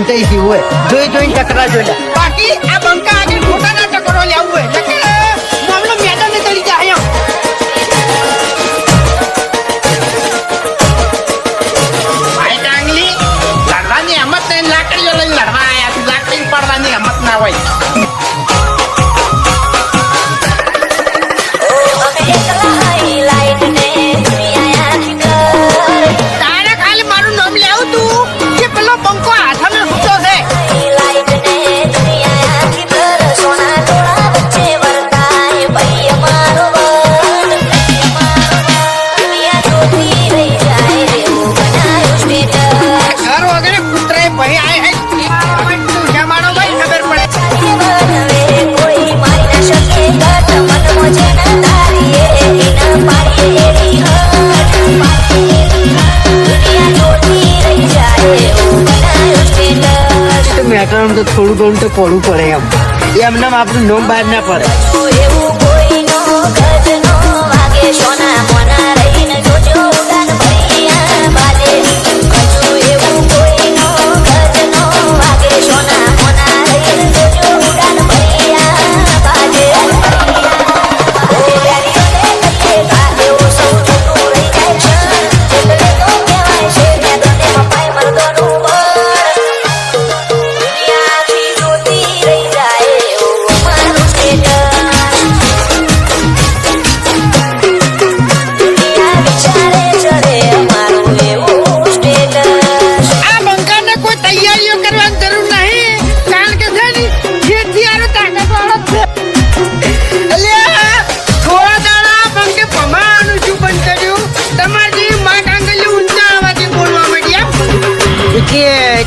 થઈ ગયું હોય જોઈ ટકરા જોઈ બાકી આ બંકા આગળ ખોટાના ટકરો લેવું હોય મામલો મેદાન ને કરી જાય ભાઈ ડાંગલી લડવાની હિંમત નહીં લાકડીઓ લઈને લડવા આયા તું લાકડી પડવાની હિંમત ના હોય તારે ખાલી મારું નામ લેવું તું કે પેલો બંકો હાથમાં સૂતો છે ઘર વગેરે પુત્રે ભાઈ આય તું જમાડો ભાઈ ખબર પડે મેટર તો થોડું ઘણું તો પડવું પડે એમને આપણું નોમ બહાર ના પડે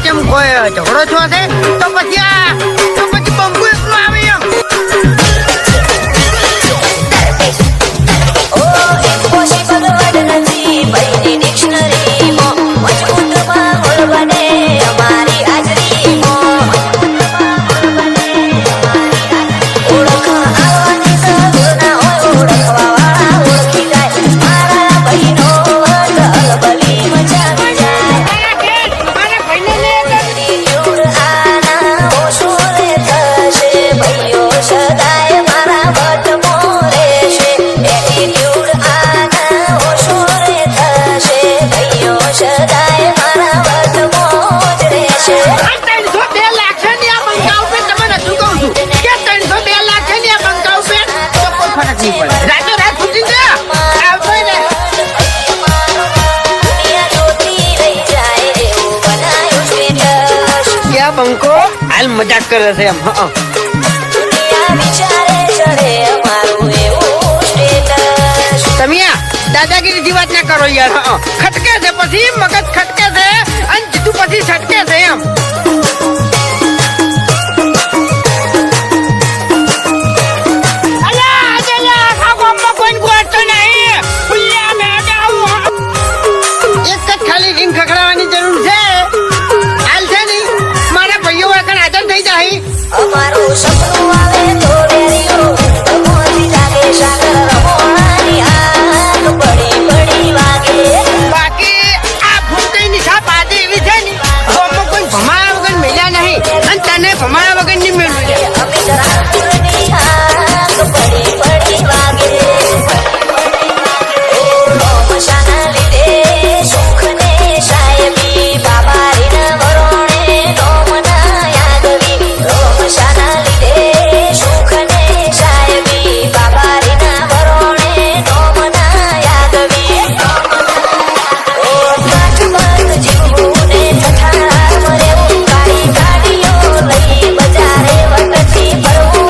કેમ કોઈ ઝઘડો છો છે તો પછી બંબુ એકલો આવે એમ બંકો હાલ મજાક કરે છે એમ તમે દાદાગીરી વાત ના કરો યાર ખટકે છે પછી મગજ ખટકે છે અને જીતું પછી છટકે છે એમ એક જ ખાલી રીંગ ખખડાવવાની જરૂર છે અમારું સપનું આવે તો ડેરીઓ મોતી જાગે સાગર રમોણાની આગ પડી વાગે બાકી આ ભૂતની છાપ આજે એવી છે ને કોઈ ભમાયા વગર મેલ્યા નહીં અને તને ભમાયા વગર નહીં મેળવ્યું અમે રાતની આગ પડી વાગે મશાના લીધે સુખ ને સાહેબી બાબારી ન વરોણે નોમના યાદવી મશાના લીધે સુખ ને સાહેબી બાબારી ન વરોણે નોમના યાદવી કાચબંધ જીવું ને ઠઠારા મરેવું કાળી ગાડીઓ લઈ બજારે વટથી ફરવું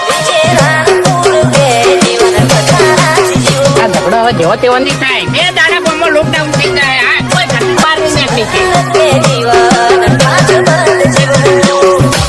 વિજય રાણપુર બે જીવન કથારા જીવું આ ઝઘડો હવે જેવો તેવો નહીં થાય બે દાડા બોમ્બો લોકડાઉન થઈ જાય આ કોઈ ઘર બહાર નહીં નીકળી જીવન કાચબંધ જીવું